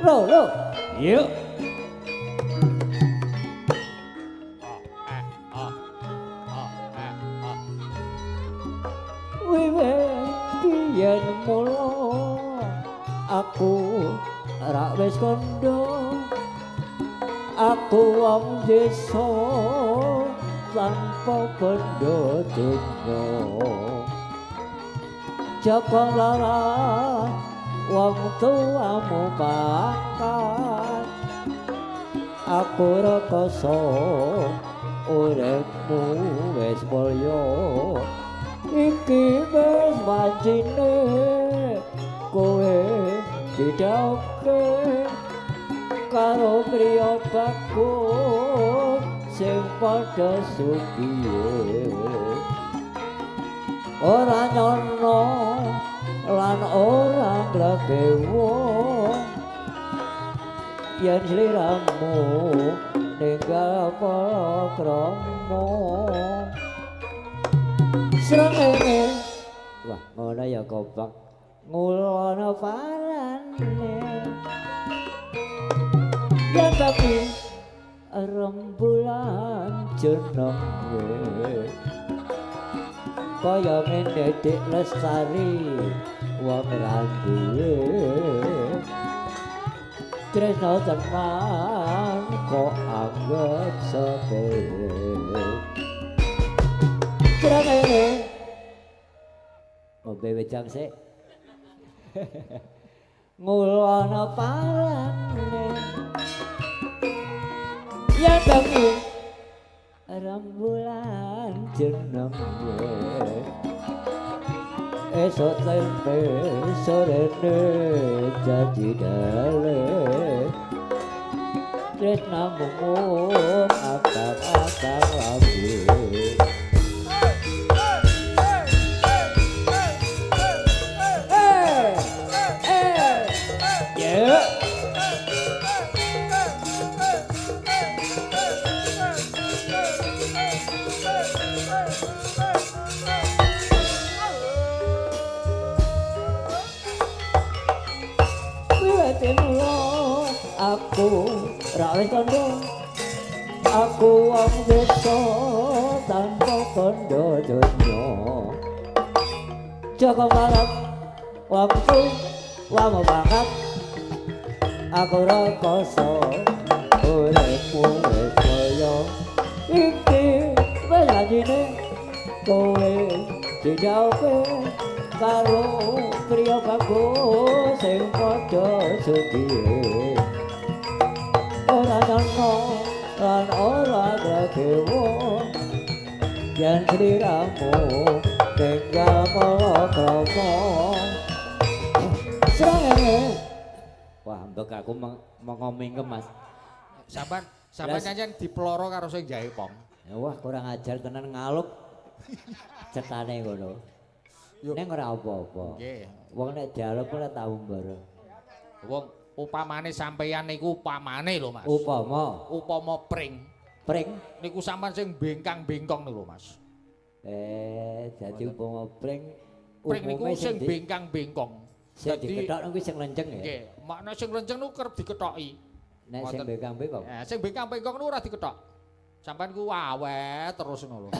Lo. Yuk. Wiwit mula aku rak wis kandha aku wong desa tanpa bendha donya Jaka lara wong tuamu pangkat aku rekoso uripmu wis mulya iki wis wancine kowe didhawuhke karo priya bagus sing padha supiye ora nyono lan ora nglegewo yen sliramu ninggal palakrama srengenge wah ngono ya Kobak ngulono parane yen tapi rembulan jenenge kaya ngene Dik Lestari wong randuwe tresno tenan kok anggap sepele srengenge ngombe wejang sik ngulono parane yen bengi rembulan jenenge esok tempe sorene jadi dale tresnamu akak-akak lagu aku rak wis kandha aku wong desa tanpa kandha donya Jaka marang waktu wamu banget aku rekoso uripmu wis kaya iki wis anjine kowe dijauhe karo priya bagus sing padha sugihe ora nyono lan ora gregewo yen sliramu tinggal palakrama srengenge wah mbek aku mengomingkem Mas sampean nyanyian diploro karo sing jahe pong wah kurang ajar tenan ngaluk cetane ngono ning ora apa-apa nggih wong nek dialog ora tau mbara wong upamane sampeyan niku upamane lho Mas. Upama pring. Pring Niku sampean sing bengkang-bengkong niku Mas. Dadi upama pring. Pring niku sing bengkang-bengkong. Sing diketok niku sing lenjeng ya. Nggih, makna sing lenjeng niku kerep diketoki. Nek sing bengkang-bengkong. Sing bengkang-bengkong niku ora diketok. Sampeyan ku awet terus ngono lho.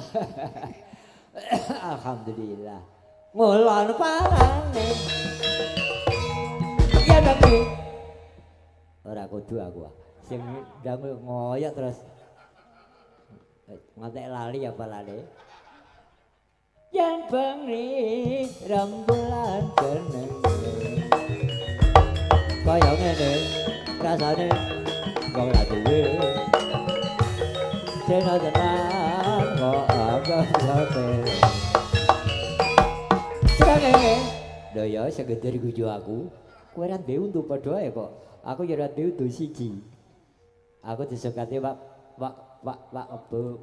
Alhamdulillah. Ngulon parane. Ya tapi ora kudu aku sing dangu ngoyok terus ngantek lali apa lali yen bengi rembulan jenenge kaya ngene rasane wong ra duwe tenan kok agak sampe srengenge lho ya segeder gujo aku kowe ra duwe untuk padha ae kok aku ya ora duwe untuk siji aku disukati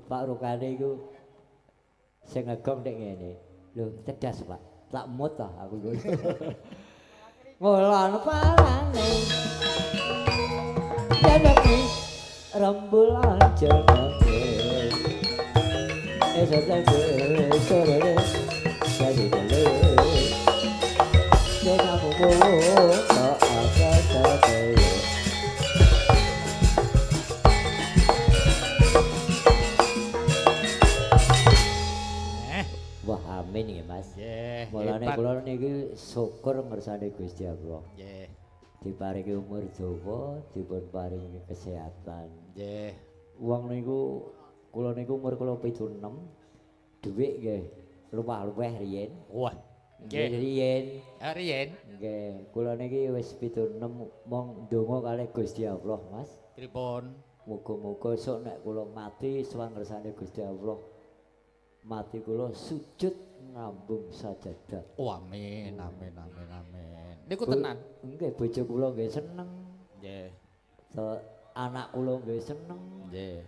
Pak Rukane iku sing ngegong nek ngene lho cerdas Pak tak mut ta aku ngulon parane jenenge rembulan jenenge esok tembe sore jadi dulu jangan bobo tak ada amin nggih Mas. Nggih. Mulane hebat. kula niki syukur ngersane Gusti Allah. Nggih. Diparingi umur dawa, dipun paringi kesehatan. Nggih. Wong niku kula niku umur kula 76, dhuwit nggih luwih-luwih riyen. Wah. Nggih Nggih. riyen. Riyen. Nggih, kula niki wis 76 mong ndonga kalih Gusti Allah, Mas. Pripun? Muga-muga esuk nek kula mati sowan ngersane Gusti Allah. Mati kula sujud ngambung sajadah. Oh, amin, amin, amin, amin. Niku Bu- tenan. Nggih, bojo kula nggih seneng. Nggih. So, anak kula nggih seneng. Nggih.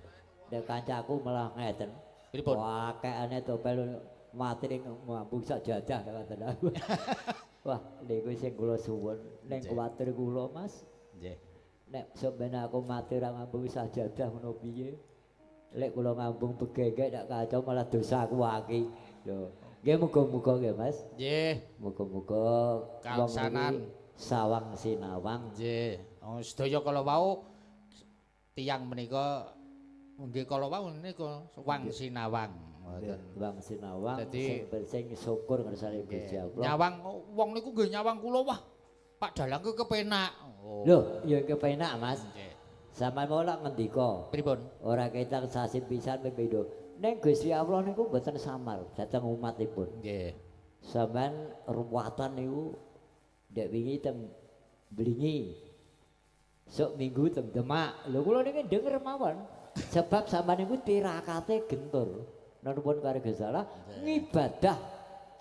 Nek kancaku malah ngeten. Pripun? Wah, kayane topel mati ning ngambung sajadah ngoten. Wah, niku sing kula suwun ning Nggih. kuwatir kula, Mas. Nggih. Nek sampeyan aku mati ra ngambung sajadah ngono piye? Lek kula ngambung begegek nek kacau malah dosaku akeh. Lho, nggih muga-muga nggih, Mas. Nggih. Muga-muga Kalsanan. sawang sinawang. Nggih. Oh, sedaya kala wau tiyang menika nggih kala wau niku wang sinawang. Ngoten. Wang sinawang Dadi- sing syukur ngersane Gusti Allah. Nyawang wong niku nggih nyawang kula wah. Pak Dalang ku kepenak. Oh. Lho, ya kepenak, Mas. Nggih. Sampeyan mau lak ngendika, Pripun? ora ketang sasin pisan ping pindho. Ning Gusti Allah niku mboten samar dhateng umatipun. Nggih. Sampeyan ruwatan niku ndek wingi teng Blingi. Sok minggu teng Demak. Lho kula niki denger mawon. Sebab sampeyan niku tirakate gentur. Nuwun karo Gusti Allah ngibadah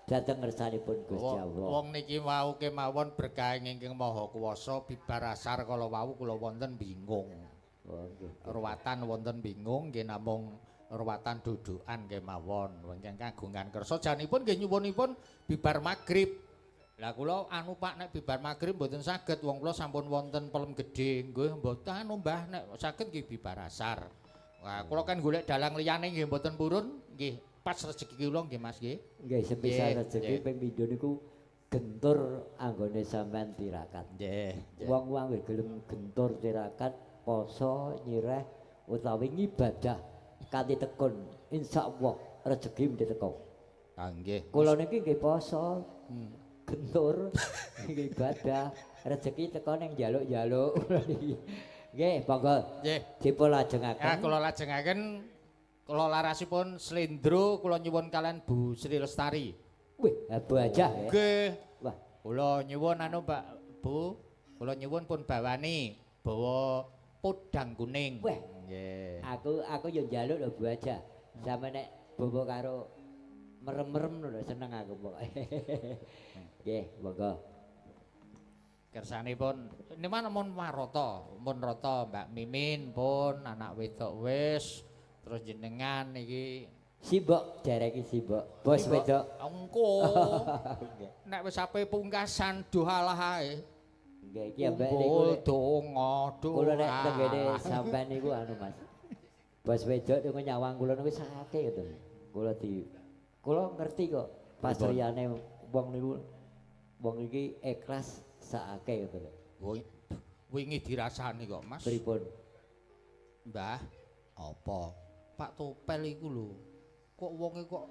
dhateng ngersanipun Gusti Allah. Wong niki wau kemawon berkah ingkang Maha Kuwasa bibar asar kala wau kula wonten bingung. Oh, nggih. Ruwatan wonten bingung nggih namung ruwatan dudukan kemawon. Ingkang kagungan kersa janipun nggih nyuwunipun bibar magrib. Lah kula anu Pak nek bibar magrib mboten saged wong kula sampun wonten pelem gedhe. Nggih mboten anu Mbah nek saged nggih bibar asar. Wah kula kan golek dalang liyane nggih mboten purun nggih pas rezeki kula nggih Mas nggih. Nggih sepisah Nggih, rezeki nggih. ping pindho niku gentur anggone sampean tirakat. Nggih. Wong-wong nggih gelem gentur tirakat, poso, nyireh utawi ngibadah kanthi tekun. Insyaallah rezeki mesti teko. Ah nggih. Kula niki nggih poso, gentur, nggih ibadah, rezeki teko ning njaluk-njaluk. Nggih, monggo Nggih. dipun Ya lajengaken. kula lajengaken kula larasipun slendro kula nyuwun kalian Bu Sri Lestari. Wih, abu aja ya. Nggih. Wah, Kula nyuwun anu Pak Bu, kula nyuwun pun bawani bawa podang kuning. Weh. Nggih. aku yo njaluk lho Bu aja. Sampe nek bobo karo merem-merem lho seneng aku pokoke. Nggih, monggo. Kersanipun niman mun marata, mun rata Mbak Mimin pun anak wedok wis terus jenengan iki Simbok jareki simbok. Bos wedok. engko Nggih. nek wis ape pungkasan dohalah ae. Nggih, iki ambek niku. Kumpul lek- donga Kula nek tenggene doa. sampean niku anu Mas. Bos wedok niku nyawang kula niku sakake ngoten. Kula ngerti kok pas Pripun? liyane wong iki ikhlas sakake ngoten. Wingi dirasani kok, Mas. Pripun? Mbah, apa? Pak Topel iku lho. Kok wonge kok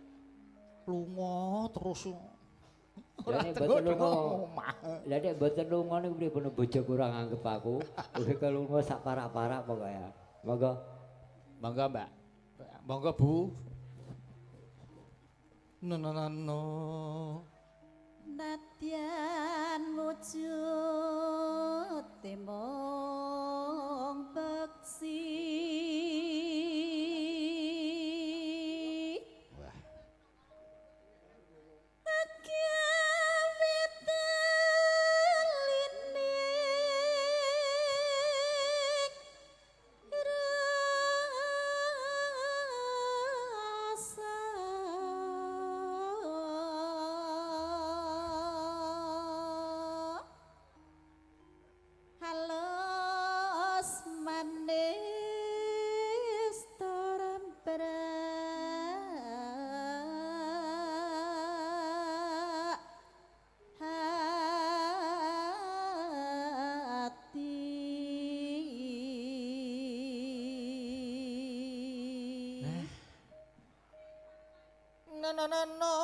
lunga terus. Lah nek mboten lunga. Lah nek mboten lunga niku pripun bojo kurang anggap aku. Udah kalau lunga sak parak-parak pokoke. Monggo. Monggo, Mbak. Monggo, Bu. No no no no. Nadyan wujud timong beksi Wah, agawe telining rasa halus manis torembrak hati no no no no.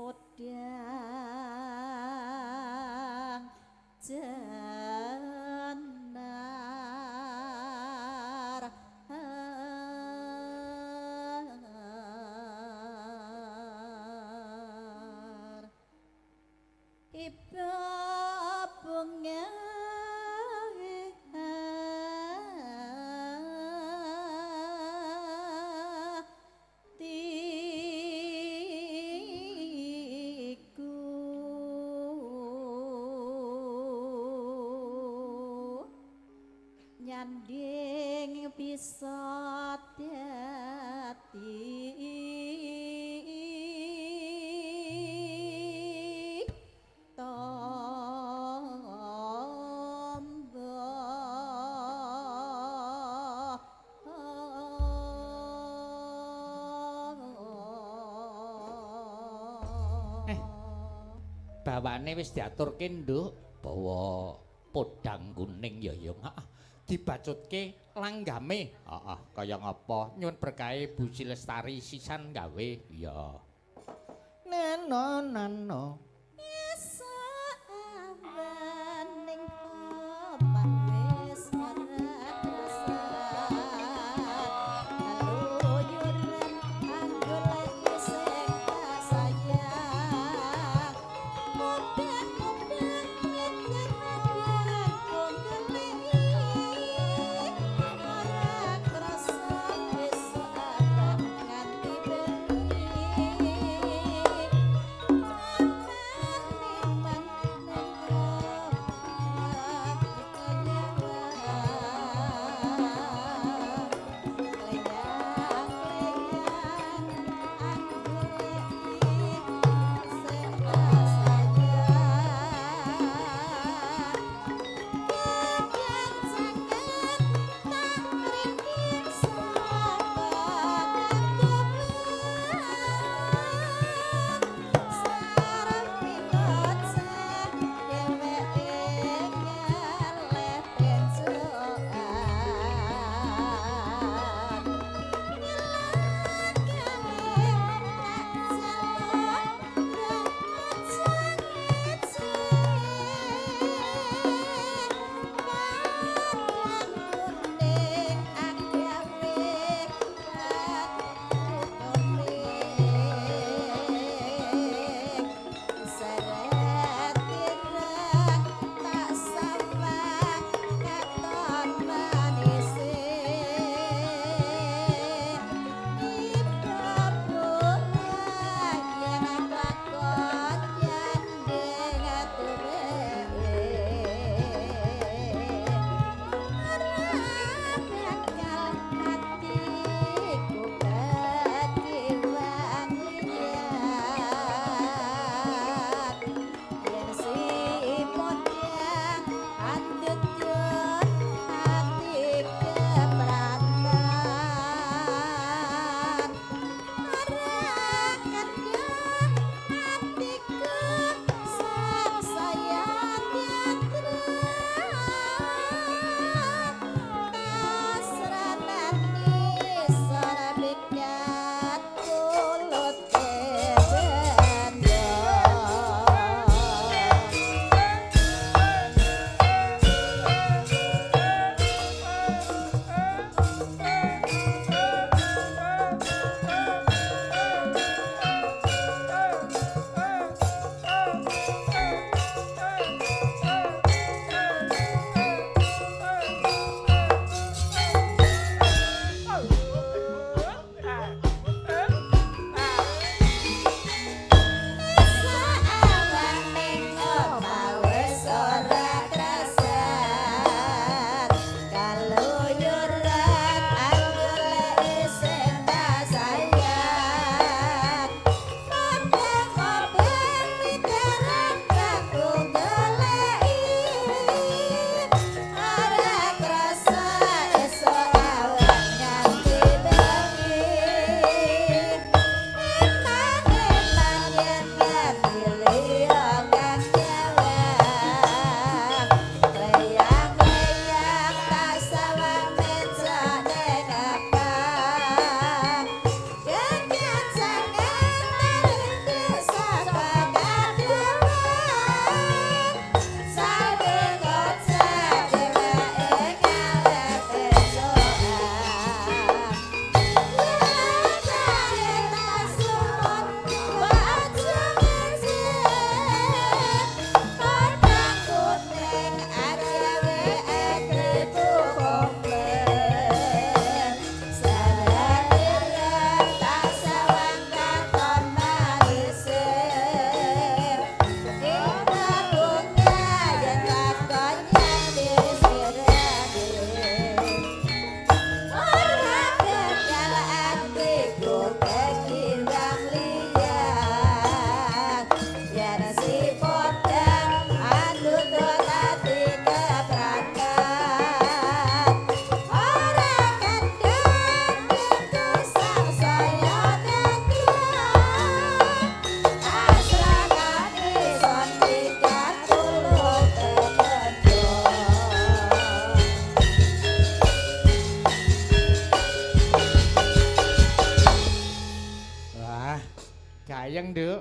sodang jenar iba bunga nyanding bisa dadi Bawane wis diaturke nduk bawa podang kuning ya ya. Dibacutke langgame. Heeh, kaya ngapa? Nyuwun berkahe Bu Lestari sisan gawe. Ya. Neno nano. sabaning papan wis ngrasa kaluyuran anggo lagi sing sayang mudah-mudahan menyerang kongeli ora krasa wis abah nganti bengi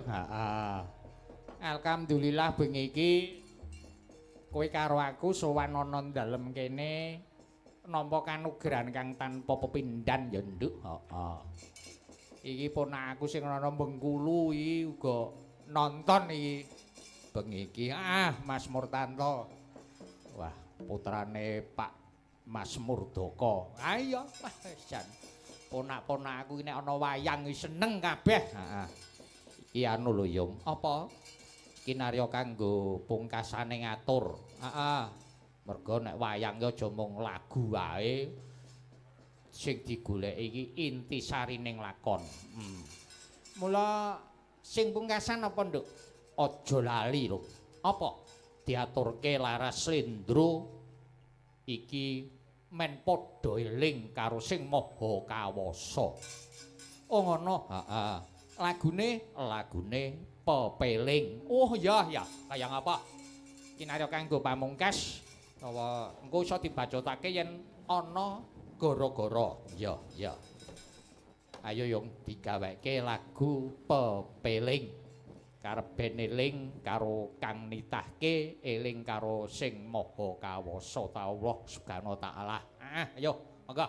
Heeh. Alhamdulillah bengi iki kowe karo aku sowan ana dalem kene nampa kanugrahan kang tanpa pepindhan ya nduk. Heeh. Iki ponakku sing ana Bengkulu iki uga nonton iki bengi iki. Mas Murtanto. Wah, putrane Pak Mas Murdaka. Iya, jan. Ponak-ponak aku nek ana wayang seneng kabeh. Heeh. Iki anu lho, Yung. Apa? Kinarya kanggo pungkasane ngatur. Heeh. Mergo nek wayang ya aja mung lagu wae. Sing digoleki iki intisarining lakon. Mula sing pungkasan apa, Nduk? Aja lali lho. Apa? Diaturke Laras Slendra iki men padha eling karo sing maha kawasa. Oh ngono. Heeh. Lagune pepeling. Oh iya ya, kaya ngapa? Kinarya kanggo pamungkas utawa engko iso dibacotake yen ana gara-gara. Ya, ya. Ayo Yung digaweke lagu pepeling. Karepen eling karo kang nitahke, eling karo sing maha kawasa ta Allah Subhanahu wa taala. Ayo, monggo.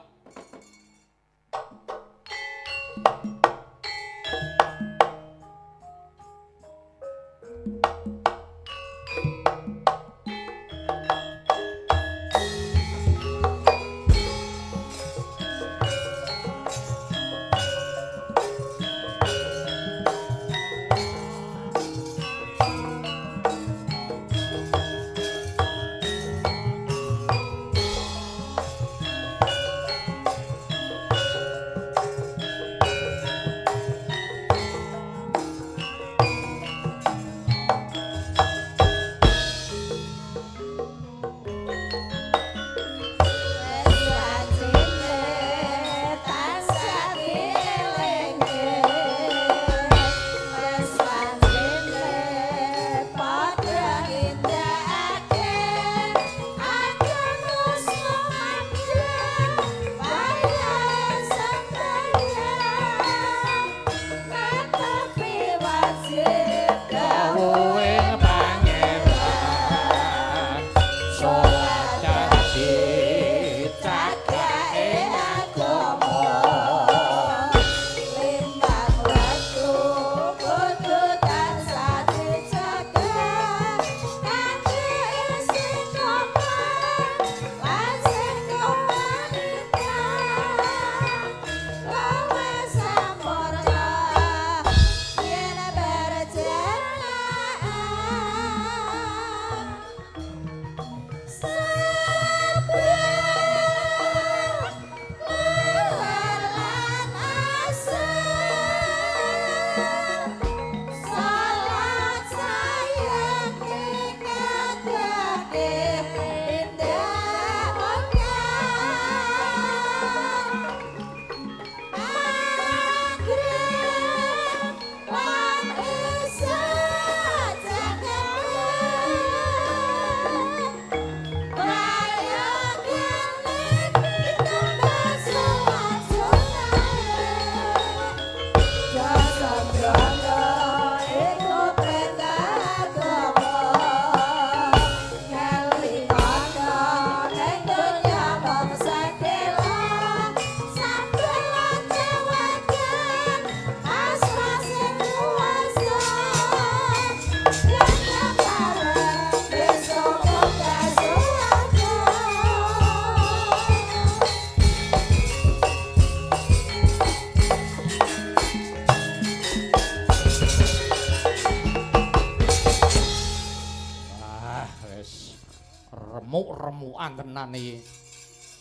remuk-remukan tenan iki.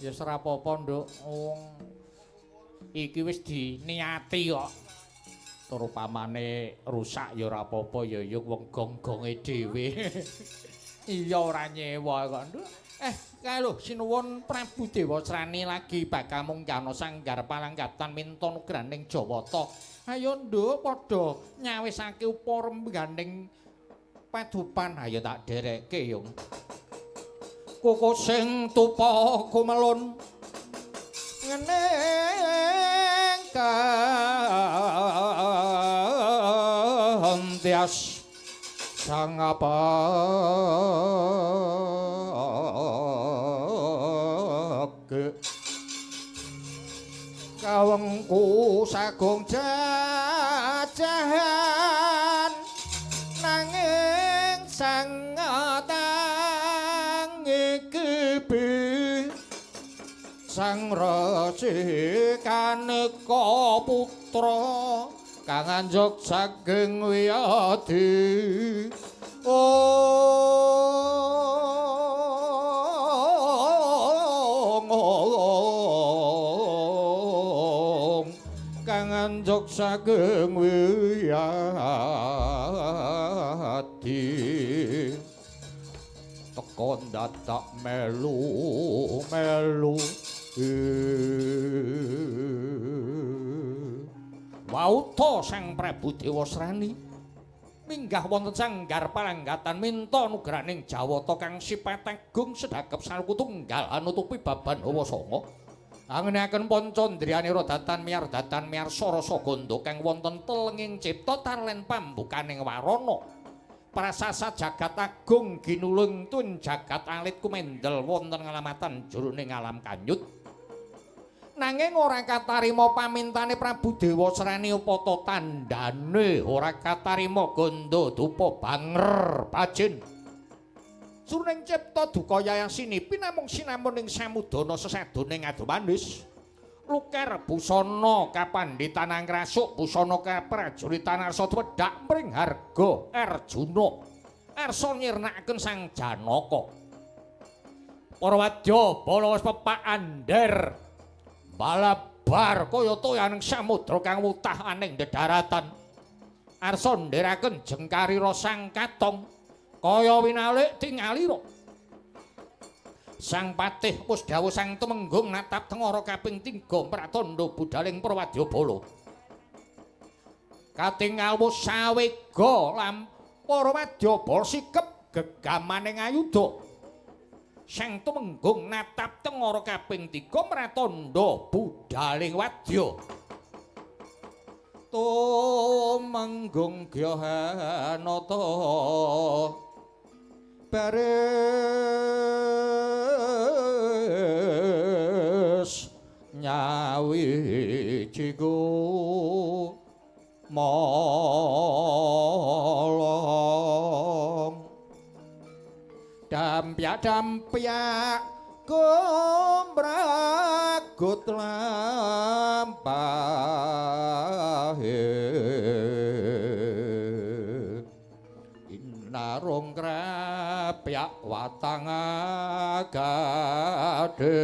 Ya ora apa-apa, Nduk. Wong iki wis diniati kok. Tur upamane rusak ya ora apa-apa ya wong gong-gonge dhewe. Iya ora nyewa kok, Nduk. Kae lho sinuwun Prabu Dewasrani lagi bakal mungkana sanggar palanggatan minta nugraning Jawata. Ayo Nduk padha nyawisake upara gandeng padupan. Ayo tak derekke yo. Koko sing tupa kumelun ngeneng sang apa kawengku sagung jajahan nanging sang tangi kebe sang resi kaneka putra kang anjuk saking wiyadi kang anjuk saking wiyadi tekon dadak melu wauta sang Prabu Dewasrani minggah wonten sanggar palanggatan minta nugraning Jawata kang sipet agung sedhakep salku tunggal anutupi baban hawa sanga angenaken pancandriyanira datan miyar Sarasa Ganda kang wonten telenging cipta tarlen pambukaning warana prasasa jagat agung ginulung tun jagat alit kumendel wonten ngalamatan jroning alam kanyut nanging ora katarima pamintane Prabu Dewasrani upata tandane ora katarima ganda dupa banger pajen suring cipta duka yayasini pinamung sinamun ing samudana sesadoning adomanis luker busana kapandhitan angrasuk busana kaprajuritan arsa wedhak mring harga Arjuna arsa nyirnakaken sang Janaka para wadya bala wis pepak andher balabar kaya toyaning samudra kang wutah aning dedaratan arsa ndheraken jengkarira sang katong kaya winalik tingalira sang patih wis dawuh sang Tumenggung natap tengara kaping 3 pratandha budhaling Prawadyabala katingal wus sawega lam para wadyabala sikep gegamaning ayuda sang Tumenggung natap tengara kaping 3 pratandha budhaling wadya Tumenggung Gyahanata baris nyawijiku molong dampyak kumbragut lampahe inarung krapyak watang agade